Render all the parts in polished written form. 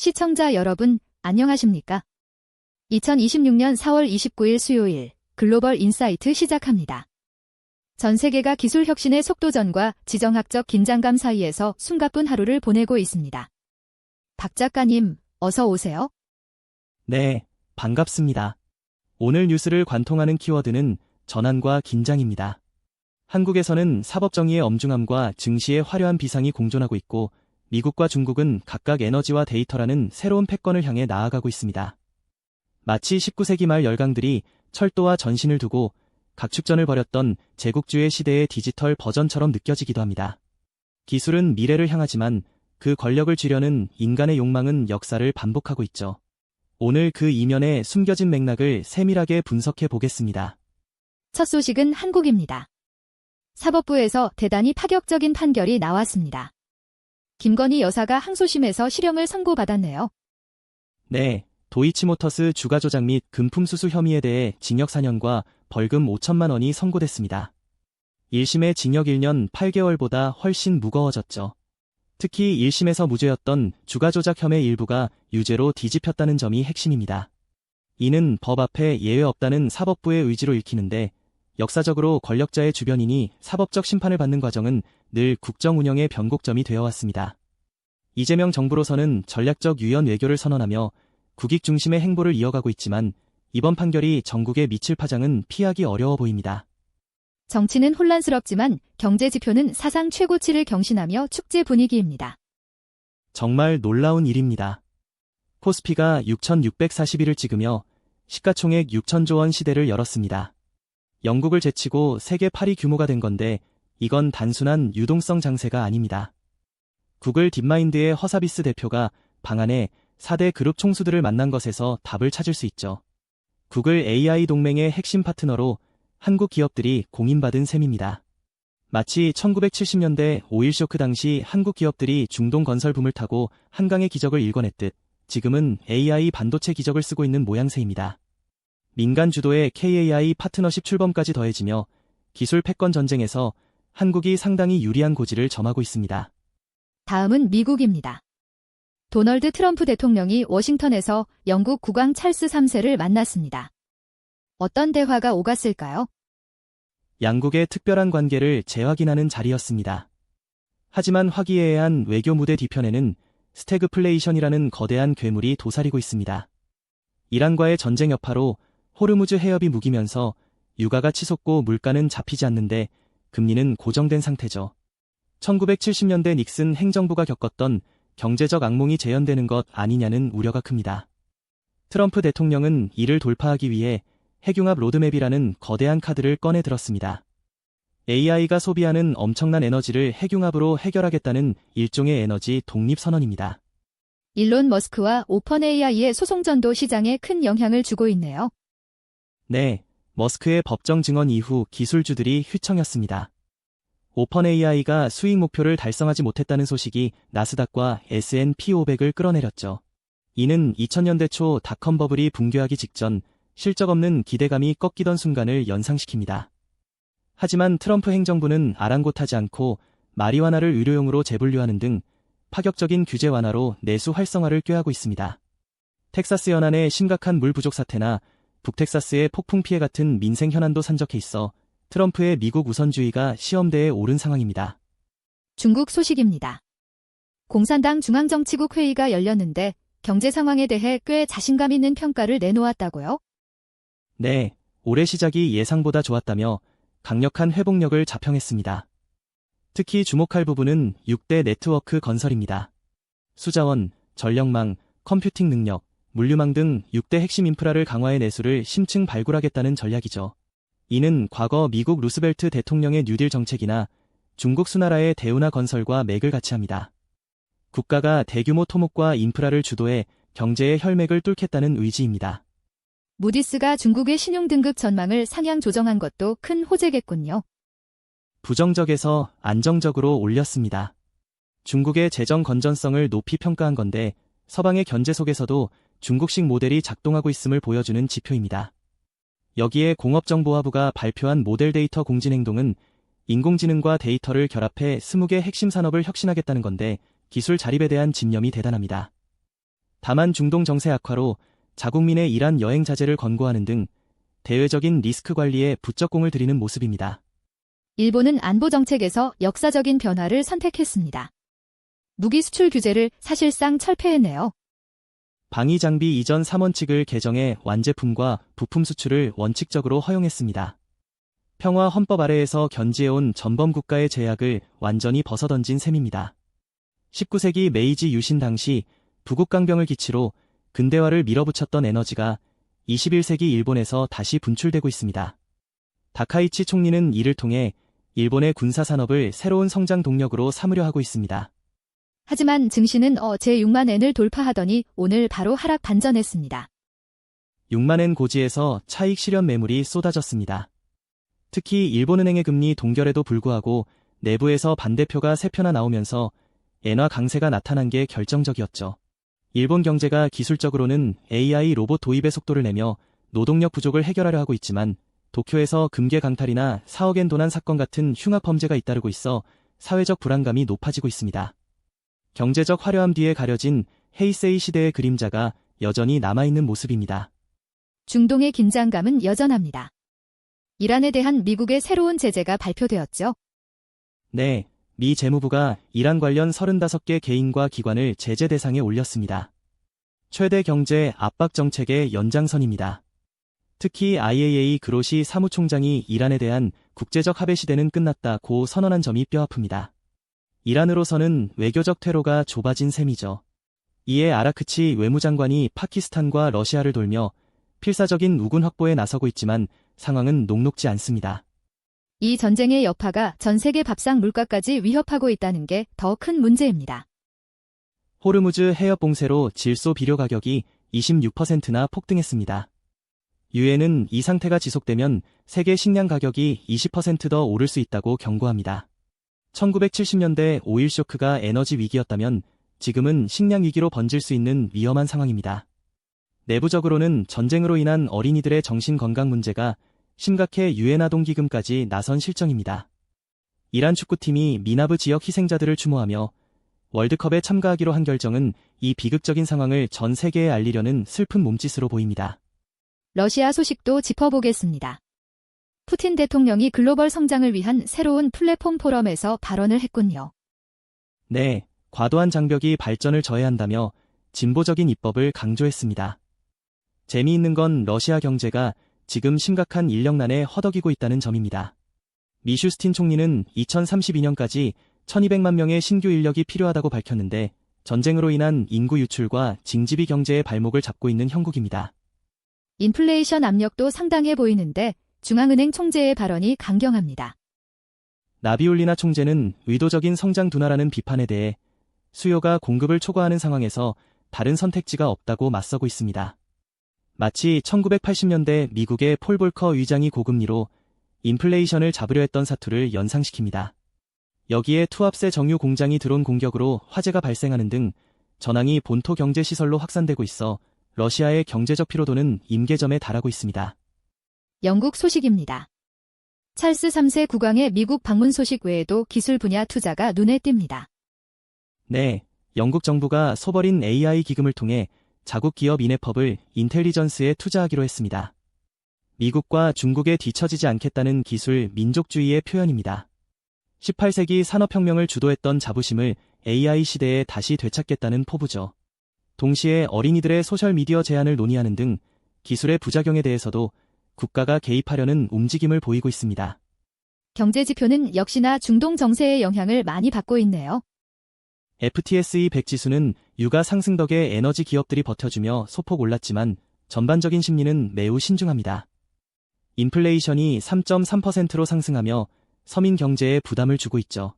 시청자 여러분, 안녕하십니까? 2026년 4월 29일 수요일 글로벌 인사이트 시작합니다. 전 세계가 기술 혁신의 속도전과 지정학적 긴장감 사이에서 숨가쁜 하루를 보내고 있습니다. 박 작가님, 어서 오세요. 네, 반갑습니다. 오늘 뉴스를 관통하는 키워드는 전환과 긴장입니다. 한국에서는 사법정의의 엄중함과 증시의 화려한 비상이 공존하고 있고, 미국과 중국은 각각 에너지와 데이터라는 새로운 패권을 향해 나아가고 있습니다. 마치 19세기 말 열강들이 철도와 전신을 두고 각축전을 벌였던 제국주의 시대의 디지털 버전처럼 느껴지기도 합니다. 기술은 미래를 향하지만 그 권력을 쥐려는 인간의 욕망은 역사를 반복하고 있죠. 오늘 그 이면에 숨겨진 맥락을 세밀하게 분석해 보겠습니다. 첫 소식은 한국입니다. 사법부에서 대단히 파격적인 판결이 나왔습니다. 김건희 여사가 항소심에서 실형을 선고받았네요. 네, 도이치모터스 주가 조작 및 금품 수수 혐의에 대해 징역 4년과 벌금 5천만 원이 선고됐습니다. 1심의 징역 1년 8개월보다 훨씬 무거워졌죠. 특히 1심에서 무죄였던 주가 조작 혐의 일부가 유죄로 뒤집혔다는 점이 핵심입니다. 이는 법 앞에 예외 없다는 사법부의 의지로 읽히는데, 역사적으로 권력자의 주변인이 사법적 심판을 받는 과정은 늘 국정 운영의 변곡점이 되어 왔습니다. 이재명 정부로서는 전략적 유연 외교를 선언하며 국익 중심의 행보를 이어가고 있지만, 이번 판결이 전국에 미칠 파장은 피하기 어려워 보입니다. 정치는 혼란스럽지만 경제 지표는 사상 최고치를 경신하며 축제 분위기입니다. 정말 놀라운 일입니다. 코스피가 6,641을 찍으며 시가총액 6천조 원 시대를 열었습니다. 영국을 제치고 세계 8위 규모가 된 건데, 이건 단순한 유동성 장세가 아닙니다. 구글 딥마인드의 허사비스 대표가 방안에 4대 그룹 총수들을 만난 것에서 답을 찾을 수 있죠. 구글 AI 동맹의 핵심 파트너로 한국 기업들이 공인받은 셈입니다. 마치 1970년대 오일 쇼크 당시 한국 기업들이 중동 건설 붐을 타고 한강의 기적을 일궈냈듯, 지금은 AI 반도체 기적을 쓰고 있는 모양새입니다. 민간 주도의 KAI 파트너십 출범까지 더해지며 기술 패권 전쟁에서 한국이 상당히 유리한 고지를 점하고 있습니다. 다음은 미국입니다. 도널드 트럼프 대통령이 워싱턴에서 영국 국왕 찰스 3세를 만났습니다. 어떤 대화가 오갔을까요? 양국의 특별한 관계를 재확인하는 자리였습니다. 하지만 화기애애한 외교 무대 뒤편에는 스태그플레이션이라는 거대한 괴물이 도사리고 있습니다. 이란과의 전쟁 여파로 호르무즈 해협이 묵이면서 유가가 치솟고 물가는 잡히지 않는데 금리는 고정된 상태죠. 1970년대 닉슨 행정부가 겪었던 경제적 악몽이 재현되는 것 아니냐는 우려가 큽니다. 트럼프 대통령은 이를 돌파하기 위해 핵융합 로드맵이라는 거대한 카드를 꺼내 들었습니다. AI가 소비하는 엄청난 에너지를 핵융합으로 해결하겠다는 일종의 에너지 독립 선언입니다. 일론 머스크와 오펀 AI의 소송전도 시장에 큰 영향을 주고 있네요. 네, 머스크의 법정 증언 이후 기술주들이 휘청였습니다. 오펀 AI가 수익 목표를 달성하지 못했다는 소식이 나스닥과 S&P 500을 끌어내렸죠. 이는 2000년대 초 닷컴 버블이 붕괴하기 직전 실적 없는 기대감이 꺾이던 순간을 연상시킵니다. 하지만 트럼프 행정부는 아랑곳하지 않고 마리화나를 의료용으로 재분류하는 등 파격적인 규제 완화로 내수 활성화를 꾀하고 있습니다. 텍사스 연안의 심각한 물 부족 사태나 북텍사스의 폭풍 피해 같은 민생 현안도 산적해 있어 트럼프의 미국 우선주의가 시험대에 오른 상황입니다. 중국 소식입니다. 공산당 중앙정치국 회의가 열렸는데 경제 상황에 대해 꽤 자신감 있는 평가를 내놓았다고요? 네, 올해 시작이 예상보다 좋았다며 강력한 회복력을 자평했습니다. 특히 주목할 부분은 6대 네트워크 건설입니다. 수자원, 전력망, 컴퓨팅 능력, 물류망 등 6대 핵심 인프라를 강화해 내수를 심층 발굴하겠다는 전략이죠. 이는 과거 미국 루스벨트 대통령의 뉴딜 정책이나 중국 수나라의 대운하 건설과 맥을 같이 합니다. 국가가 대규모 토목과 인프라를 주도해 경제의 혈맥을 뚫겠다는 의지입니다. 무디스가 중국의 신용등급 전망을 상향 조정한 것도 큰 호재겠군요. 부정적에서 안정적으로 올렸습니다. 중국의 재정 건전성을 높이 평가한 건데, 서방의 견제 속에서도 중국식 모델이 작동하고 있음을 보여주는 지표입니다. 여기에 공업정보화부가 발표한 모델 데이터 공진 행동은 인공지능과 데이터를 결합해 20개 핵심 산업을 혁신하겠다는 건데, 기술 자립에 대한 집념이 대단합니다. 다만 중동 정세 악화로 자국민의 이란 여행 자제를 권고하는 등 대외적인 리스크 관리에 부쩍공을 들이는 모습입니다. 일본은 안보 정책에서 역사적인 변화를 선택했습니다. 무기 수출 규제를 사실상 철폐했네요. 방위 장비 이전 3원칙을 개정해 완제품과 부품 수출을 원칙적으로 허용했습니다. 평화 헌법 아래에서 견지해온 전범 국가의 제약을 완전히 벗어던진 셈입니다. 19세기 메이지 유신 당시 부국강병을 기치로 근대화를 밀어붙였던 에너지가 21세기 일본에서 다시 분출되고 있습니다. 다카이치 총리는 이를 통해 일본의 군사산업을 새로운 성장 동력으로 삼으려 하고 있습니다. 하지만 증시는 어제 6만 엔을 돌파하더니 오늘 바로 하락 반전했습니다. 6만 엔 고지에서 차익 실현 매물이 쏟아졌습니다. 특히 일본은행의 금리 동결에도 불구하고 내부에서 반대표가 3표나 나오면서 엔화 강세가 나타난 게 결정적이었죠. 일본 경제가 기술적으로는 AI 로봇 도입에 속도를 내며 노동력 부족을 해결하려 하고 있지만 도쿄에서 금괴 강탈이나 4억엔 도난 사건 같은 흉악 범죄가 잇따르고 있어 사회적 불안감이 높아지고 있습니다. 경제적 화려함 뒤에 가려진 헤이세이 시대의 그림자가 여전히 남아있는 모습입니다. 중동의 긴장감은 여전합니다. 이란에 대한 미국의 새로운 제재가 발표되었죠. 네, 미 재무부가 이란 관련 35개 개인과 기관을 제재 대상에 올렸습니다. 최대 경제 압박 정책의 연장선입니다. 특히 IAEA 그로시 사무총장이 이란에 대한 국제적 합의 시대는 끝났다고 선언한 점이 뼈아픕니다. 이란으로서는 외교적 퇴로가 좁아진 셈이죠. 이에 아라크치 외무장관이 파키스탄과 러시아를 돌며 필사적인 우군 확보에 나서고 있지만 상황은 녹록지 않습니다. 이 전쟁의 여파가 전 세계 밥상 물가까지 위협하고 있다는 게 더 큰 문제입니다. 호르무즈 해협 봉쇄로 질소 비료 가격이 26%나 폭등했습니다. 유엔은 이 상태가 지속되면 세계 식량 가격이 20% 더 오를 수 있다고 경고합니다. 1970년대 오일 쇼크가 에너지 위기였다면 지금은 식량 위기로 번질 수 있는 위험한 상황입니다. 내부적으로는 전쟁으로 인한 어린이들의 정신 건강 문제가 심각해 유엔 아동기금까지 나선 실정입니다. 이란 축구팀이 미나브 지역 희생자들을 추모하며 월드컵에 참가하기로 한 결정은 이 비극적인 상황을 전 세계에 알리려는 슬픈 몸짓으로 보입니다. 러시아 소식도 짚어보겠습니다. 푸틴 대통령이 글로벌 성장을 위한 새로운 플랫폼 포럼에서 발언을 했군요. 네, 과도한 장벽이 발전을 저해한다며 진보적인 입법을 강조했습니다. 재미있는 건 러시아 경제가 지금 심각한 인력난에 허덕이고 있다는 점입니다. 미슈스틴 총리는 2032년까지 1200만 명의 신규 인력이 필요하다고 밝혔는데 전쟁으로 인한 인구 유출과 징집이 경제의 발목을 잡고 있는 형국입니다. 인플레이션 압력도 상당해 보이는데 중앙은행 총재의 발언이 강경합니다. 나비울리나 총재는 의도적인 성장 둔화라는 비판에 대해 수요가 공급을 초과하는 상황에서 다른 선택지가 없다고 맞서고 있습니다. 마치 1980년대 미국의 폴 볼커 의장이 고금리로 인플레이션을 잡으려 했던 사투를 연상시킵니다. 여기에 투합세 정유 공장이 드론 공격으로 화재가 발생하는 등 전황이 본토 경제 시설로 확산되고 있어 러시아의 경제적 피로도는 임계점에 달하고 있습니다. 영국 소식입니다. 찰스 3세 국왕의 미국 방문 소식 외에도 기술 분야 투자가 눈에 띕니다. 네, 영국 정부가 소버린 AI 기금을 통해 자국 기업 인앱법을 인텔리전스에 투자하기로 했습니다. 미국과 중국에 뒤처지지 않겠다는 기술 민족주의의 표현입니다. 18세기 산업혁명을 주도했던 자부심을 AI 시대에 다시 되찾겠다는 포부죠. 동시에 어린이들의 소셜미디어 제한을 논의하는 등 기술의 부작용에 대해서도 국가가 개입하려는 움직임을 보이고 있습니다. 경제 지표는 역시나 중동 정세의 영향을 많이 받고 있네요. FTSE 100 지수는 유가 상승 덕에 에너지 기업들이 버텨주며 소폭 올랐지만 전반적인 심리는 매우 신중합니다. 인플레이션이 3.3%로 상승하며 서민 경제에 부담을 주고 있죠.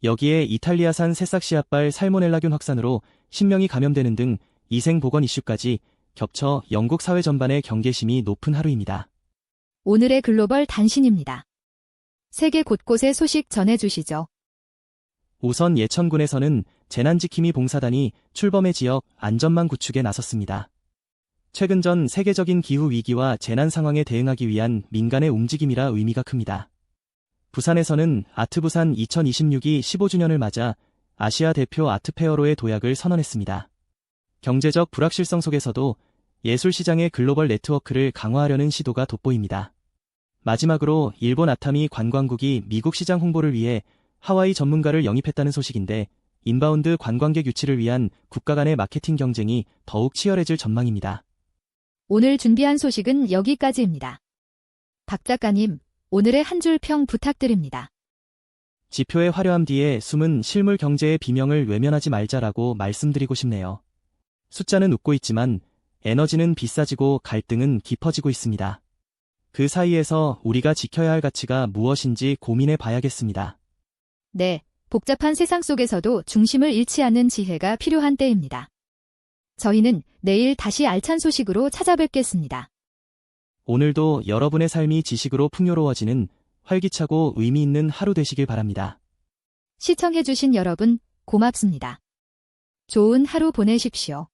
여기에 이탈리아산 새싹씨앗발 살모넬라균 확산으로 신명이 감염되는 등 위생보건 이슈까지 겹쳐 영국 사회 전반의 경계심이 높은 하루입니다. 오늘의 글로벌 단신입니다. 세계 곳곳의 소식 전해주시죠. 우선 예천군에서는 재난지킴이 봉사단이 출범의 지역 안전망 구축에 나섰습니다. 최근 전 세계적인 기후위기와 재난 상황에 대응하기 위한 민간의 움직임이라 의미가 큽니다. 부산에서는 아트부산 2026이 15주년을 맞아 아시아 대표 아트페어로의 도약을 선언했습니다. 경제적 불확실성 속에서도 예술시장의 글로벌 네트워크를 강화하려는 시도가 돋보입니다. 마지막으로 일본 아타미 관광국이 미국 시장 홍보를 위해 하와이 전문가를 영입했다는 소식인데 인바운드 관광객 유치를 위한 국가 간의 마케팅 경쟁이 더욱 치열해질 전망입니다. 오늘 준비한 소식은 여기까지입니다. 박 작가님, 오늘의 한 줄 평 부탁드립니다. 지표의 화려함 뒤에 숨은 실물 경제의 비명을 외면하지 말자라고 말씀드리고 싶네요. 숫자는 웃고 있지만 에너지는 비싸지고 갈등은 깊어지고 있습니다. 그 사이에서 우리가 지켜야 할 가치가 무엇인지 고민해 봐야겠습니다. 네, 복잡한 세상 속에서도 중심을 잃지 않는 지혜가 필요한 때입니다. 저희는 내일 다시 알찬 소식으로 찾아뵙겠습니다. 오늘도 여러분의 삶이 지식으로 풍요로워지는 활기차고 의미 있는 하루 되시길 바랍니다. 시청해주신 여러분, 고맙습니다. 좋은 하루 보내십시오.